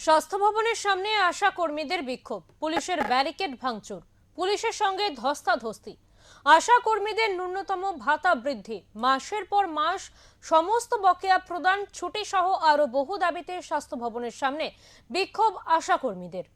স্বাস্থ্য ভবনের সামনে আশা কর্মীদের বিক্ষোভ, পুলিশের ব্যারিকেড ভাঙচুর, পুলিশের সঙ্গে ধস্তাধস্তি। আশা কর্মীদের ন্যূনতম ভাতা বৃদ্ধি, মাসের পর মাস সমস্ত বকেয়া প্রদান, ছুটি সহ আরো বহু দাবিতে স্বাস্থ্য ভবনের সামনে বিক্ষোভ আশা কর্মীদের।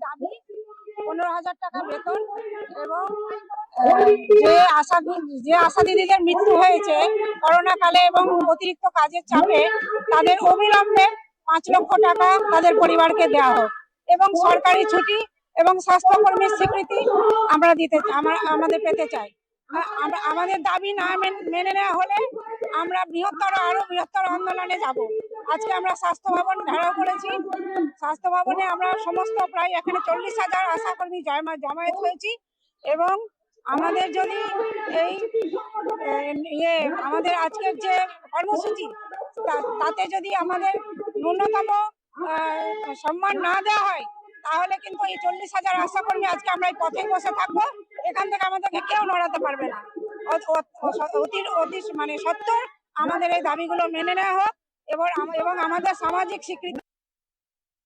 দাবি 15,000 টাকা বেতন এবং যে আশা দিদিদের মৃত্যু হয়েছে করোনা কালে এবং অতিরিক্ত কাজের চাপে, তাদের অবিলম্বে 5 লক্ষ টাকা তাদের পরিবারকে দেওয়া হোক এবং সরকারি ছুটি এবং স্বাস্থ্যকর্মীর স্বীকৃতি আমাদের পেতে চাই। আমাদের দাবি না মেনে নেওয়া হলে আমরা আরো বৃহত্তর আন্দোলনে যাব। আজকে আমরা স্বাস্থ্য ভবন ঘেরাও করেছি। স্বাস্থ্য ভবনে আমরা সমস্ত প্রায় এখানে 40,000 আশাকর্মী জমায়েত হয়েছি এবং আমাদের যদি আমাদের আজকের যে কর্মসূচি তাতে যদি আমাদের ন্যূনতম সম্মান না দেওয়া হয়, তাহলে কিন্তু এই 40,000 আশাকর্মী আজকে আমরা এই পথে বসে থাকবো। এখান থেকে আমাদেরকে কেউ নড়াতে পারবে না। সত্তর আমাদের এই দাবিগুলো মেনে নেওয়া হোক এবং আমাদের সামাজিক স্বীকৃতি